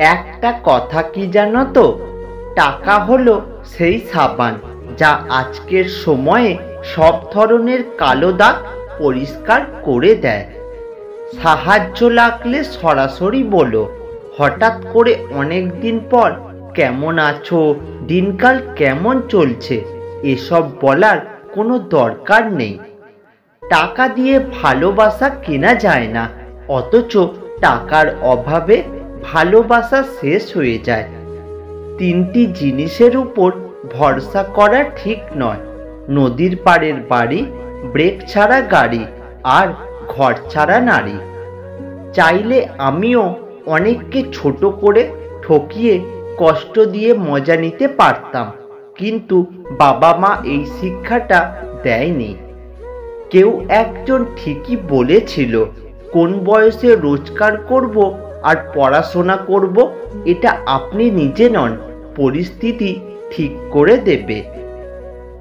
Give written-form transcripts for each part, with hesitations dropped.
একটা কথা কি জানো তো, টাকা হলো সেই সাবান যা আজকের সময়ে সব ধরনের কালো দাগ পরিষ্কার করে দেয়। সাহায্য লাগলে সরাসরি বলো। হঠাৎ করে অনেক দিন পর কেমন আছো, দিনকাল কেমন চলছে এসব বলার কোনো দরকার নেই। টাকা দিয়ে ভালোবাসা কেনা যায় না, অথচ টাকার অভাবে ভালোবাসা শেষ হয়ে যায়। তিনটি জিনিসের উপর ভরসা করা ঠিক নয়: নদীর পাড়ের বাড়ি, ব্রেক ছাড়া গাড়ি, আর ঘর ছাড়া নারী। চাইলে আমিও অনেককে ছোট করে, ঠকিয়ে, কষ্ট দিয়ে মজা নিতে পারতাম, কিন্তু বাবা মা এই শিক্ষাটা দেয়নি। কেউ একজন ঠিকই বলেছিল, কোন বয়সে রোজগার করব আর পড়াশোনা করব এটা আপনি নিজে নন, পরিস্থিতি ঠিক করে দেবে।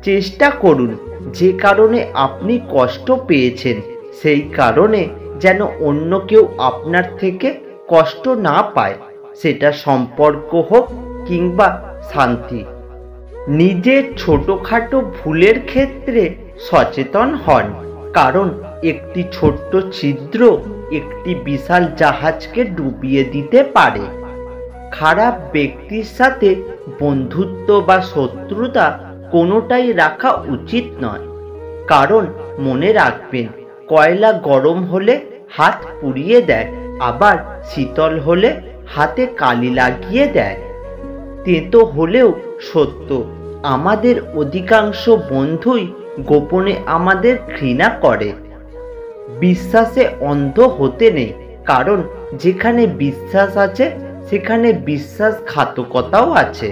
চেষ্টা করুন যে কারণে আপনি কষ্ট পেয়েছেন সেই কারণে যেন অন্য কেউ আপনার থেকে কষ্ট না পায়, সেটা সম্পর্ক হোক কিংবা শান্তি। নিজের ছোটখাটো ভুলের ক্ষেত্রে সচেতন হন, কারণ একটি ছোট্ট ছিদ্র একটি বিশাল জাহাজকে ডুবিয়ে দিতে পারে। খারাপ ব্যক্তির সাথে বন্ধুত্ব বা শত্রুতা কোনোটাই রাখা উচিত নয়, কারণ মনে রাখবেন, কয়লা গরম হলে হাত পুড়িয়ে দেয়, আবার শীতল হলে হাতে কালি লাগিয়ে দেয়। তেতো হলেও সত্য, আমাদের অধিকাংশ বন্ধুই গোপনে আমাদের ঘৃণা করে। বিশ্বাসে অন্ধ হতে নেই, কারণ যেখানে বিশ্বাস আছে সেখানে বিশ্বাসঘাতকতাও আছে।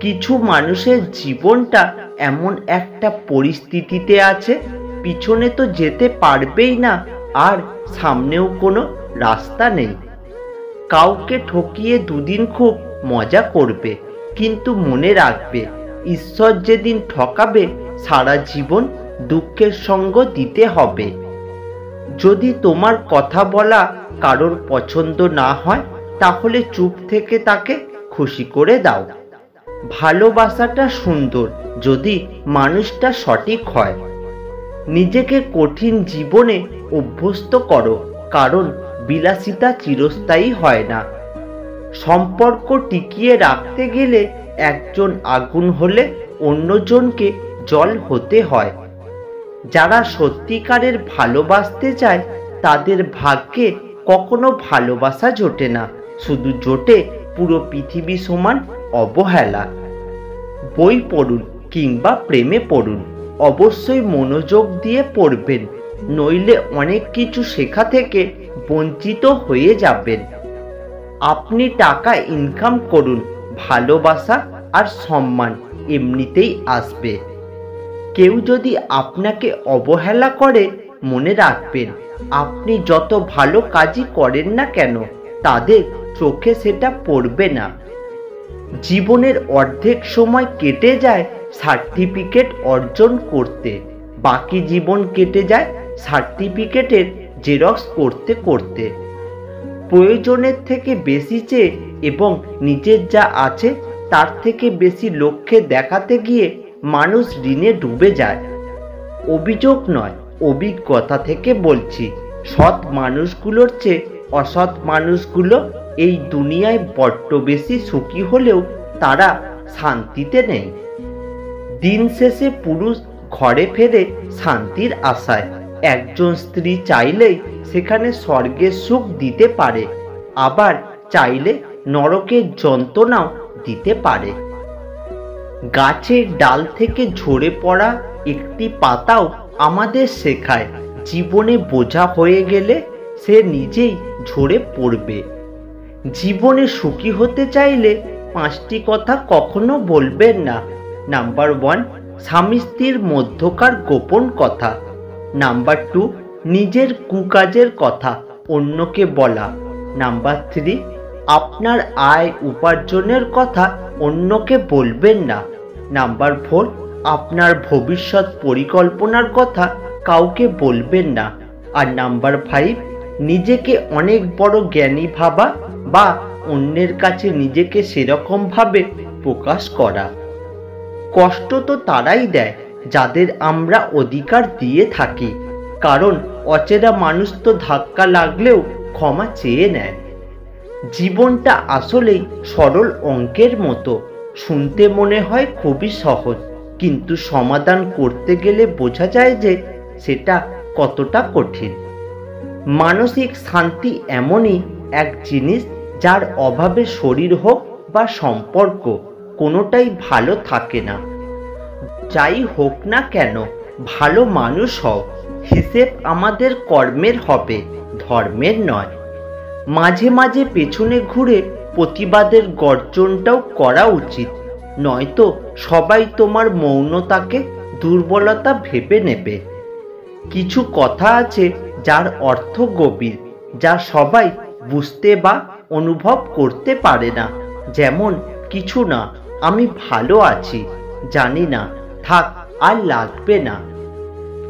কিছু মানুষের জীবনটা এমন একটা পরিস্থিতিতে আছে, পিছনে তো যেতে পারবেই না আর সামনেও কোনো রাস্তা নেই। কাউকে ঠকিয়ে দুদিন খুব মজা করবে, কিন্তু মনে রাখবে, ঈশ্বর যেদিন ঠকাবে সারা জীবন দুঃখের সঙ্গ দিতে হবে। যদি তোমার কথা বলা কারোর পছন্দ না হয়, তাহলে চুপ থেকে তাকে খুশি করে দাও। ভালোবাসাটা সুন্দর যদি মানুষটা সঠিক হয়। নিজেকে কঠিন জীবনে অভ্যস্ত করো, কারণ বিলাসিতা চিরস্থায়ী হয় না। সম্পর্ক টিকিয়ে রাখতে গেলে একজন আগুন হলে অন্যজনকে জল হতে হয়। যারা সত্যিকারের ভালোবাসতে চায় তাদের ভাগ্যে কখনো ভালোবাসা জোটে না, শুধু জোটে পুরো পৃথিবী সমান অবহেলা। বই পড়ুন কিংবা প্রেমে পড়ুন, অবশ্যই মনোযোগ দিয়ে পড়বেন, নইলে অনেক কিছু শেখা থেকে বঞ্চিত হয়ে যাবেন। আপনি টাকা ইনকাম করুন, ভালোবাসা আর সম্মান এমনিতেই আসবে। কেউ যদি আপনাকে অবহেলা করে, মনে রাখবেন, আপনি যত ভালো কাজই করেন না কেন তাদের চোখে সেটা পড়বে না। জীবনের অর্ধেক সময় কেটে যায় সার্টিফিকেট অর্জন করতে, বাকি জীবন কেটে যায় সার্টিফিকেটের জেরক্স করতে করতে। প্রয়োজনের থেকে বেশি চেয়ে এবং নিজের যা আছে তার থেকে বেশি লক্ষ্যে দেখাতে গিয়ে মানুষ ঋণে ডুবে যায়। অভিযোগ নয়, অভিজ্ঞতা থেকে বলছি, সৎ মানুষগুলোর চেয়ে অসৎ মানুষগুলো এই দুনিয়ায় বড্ড বেশি সুখী হলেও তারা শান্তিতে নেই। দিন শেষে পুরুষ ঘরে ফেরে শান্তির আশায়। একজন স্ত্রী চাইলেই সেখানে স্বর্গের সুখ দিতে পারে, আবার চাইলে নরকের যন্ত্রণাও দিতে পারে। গাছের ডাল থেকে ঝরে পড়া একটি পাতাও আমাদের শেখায়, জীবনে বোঝা হয়ে গেলে সে নিজেই ঝরে পড়বে। জীবনে সুখী হতে চাইলে 5টি কথা কখনো বলবেন না। নাম্বার 1, স্বামী স্ত্রীর মধ্যকার গোপন কথা। নাম্বার 2, নিজের কুকাজের কথা অন্যকে বলা। নাম্বার 3, আপনার আয় উপার্জনের কথা অন্যকে বলবেন না। নাম্বার 4, আপনার ভবিষ্যৎ পরিকল্পনার কথা কাউকে বলবেন না। আর নাম্বার 5, নিজেকে অনেক বড় জ্ঞানী ভাবা বা অন্যের কাছে নিজেকে সেরকমভাবে প্রকাশ করা। কষ্ট তো তারাই দেয় যাদের আমরা অধিকার দিয়ে থাকি, কারণ অচেনা মানুষ তো ধাক্কা লাগলেও ক্ষমা চেয়ে নেয়। জীবনটা আসলেই সরল অঙ্কের মতো, শুনতে মনে হয় খুবই সহজ, কিন্তু সমাধান করতে গেলে বোঝা যায় যে সেটা কতটা কঠিন। মানসিক শান্তি এমনই এক জিনিস যার অভাবে শরীর হোক বা সম্পর্ক কোনোটাই ভালো থাকে না। যাই হোক না কেন, ভালো মানুষ হও, হিসেব আমাদের কর্মের হবে, ধর্মের নয়। মাঝে মাঝে পেছনে ঘুরে প্রতিবাদের গর্জনটাও করা উচিত, নয়তো সবাই তোমার মৌনতাকে দুর্বলতা ভেবে নেবে। কিছু কথা আছে যার অর্থ গভীর, যা সবাই বুঝতে বা অনুভব করতে পারে না। যেমন, কিছু না, আমি ভালো আছি, জানি না, থাক, আর লাগবে না।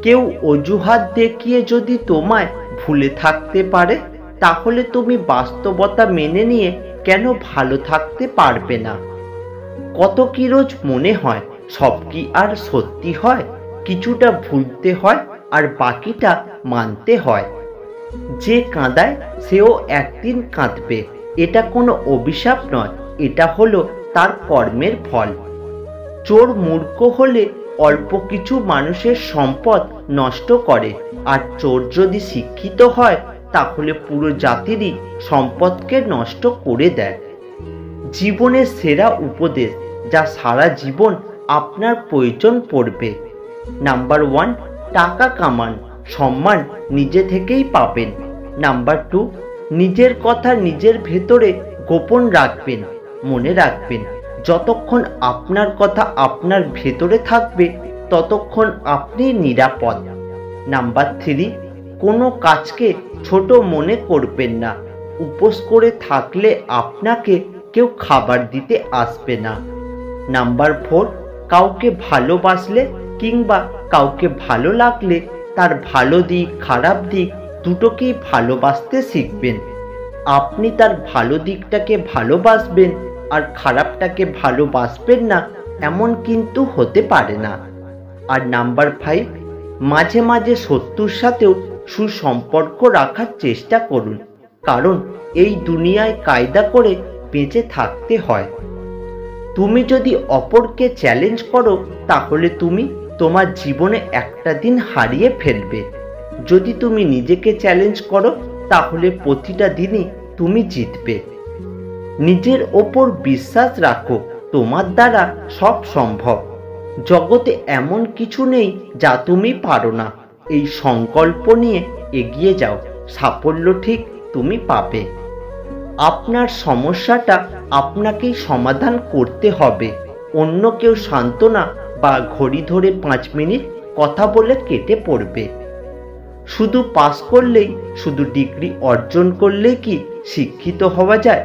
কেউ অজুহাত দেখিয়ে যদি তোমায় ভুলে থাকতে পারে, তাহলে তুমি বাস্তবতা মেনে নিয়ে কেন ভালো থাকতে পারবে না? কত কি রোজ মনে হয়, সব কি আর সত্যি হয়? কিছুটা ভুলতে হয় আর বাকিটা মানতে হয়। যে কাঁদায় সেও একদিন কাঁদবে, এটা কোনো অভিশাপ নয়, এটা হলো তার কর্মের ফল। চোর মূর্খ হলে অল্প কিছু মানুষের সম্পদ নষ্ট করে, আর চোর যদি শিক্ষিত হয় তাহলে পুরো জাতিরই সম্পদকে নষ্ট করে দেয়। জীবনের সেরা উপদেশ যা সারা জীবন আপনার প্রয়োজন পড়বে। নাম্বার 1, টাকা কামান, সম্মান নিজে থেকেই পাবেন। নাম্বার 2, নিজের কথা নিজের ভেতরে গোপন রাখবেন। মনে রাখবেন, যতক্ষণ আপনার কথা আপনার ভেতরে থাকবে ততক্ষণ আপনি নিরাপদ। নাম্বার 3, কোনো কাজকে ছোট মনে করবেন না। উপোস করে থাকলে আপনাকে কেউ খাবার দিতে আসবে না। নাম্বার 4, কাউকে ভালোবাসলে কিংবা কাউকে ভালো লাগলে তার ভালো দিক খারাপ দিক দুটোকেই ভালোবাসতে শিখবেন। আপনি তার ভালো দিকটাকে ভালোবাসবেন আর খারাপটাকে ভালোবাসবেন না, এমন কিন্তু হতে পারে না। আর নাম্বার 5, মাঝে মাঝে শত্রুর সাথেও সুসম্পর্ক রাখার চেষ্টা করুন, কারণ এই দুনিয়ায় কায়দা করে বেঁচে থাকতে হয়। তুমি যদি অপরকে চ্যালেঞ্জ করো তাহলে তুমি তোমার জীবনে একটা দিন হারিয়ে ফেলবে। যদি তুমি নিজেকে চ্যালেঞ্জ করো তাহলে প্রতিটা দিনই তুমি জিতবে। নিজের ওপর বিশ্বাস রাখো, তোমার দ্বারা সব সম্ভব। জগতে এমন কিছু নেই যা তুমি পারো না। এই সংকল্প নিয়ে এগিয়ে যাও, সাফল্য ঠিক তুমি পাবে। আপনার সমস্যাটা আপনাকেই সমাধান করতে হবে। অন্য কেউ সান্ত্বনা বা ঘড়ি ধরে 5 মিনিট কথা বলে কেটে পড়বে। শুধু পাস করলেই, শুধু ডিগ্রি অর্জন করলেই কি শিক্ষিত হওয়া যায়?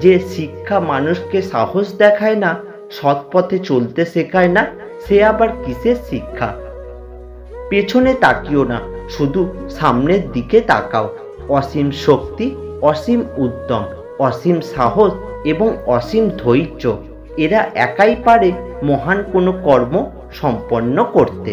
যে শিক্ষা মানুষকে সাহস দেখায় না, সৎ পথে চলতে শেখায় না, সে আবার কিসের শিক্ষা? পেছনে তাকিও না, শুধু সামনের দিকে তাকাও। অসীম শক্তি, অসীম উদ্যম, অসীম সাহস এবং অসীম ধৈর্য, এরা একাই পারে মহান কোনো কর্ম সম্পন্ন করতে।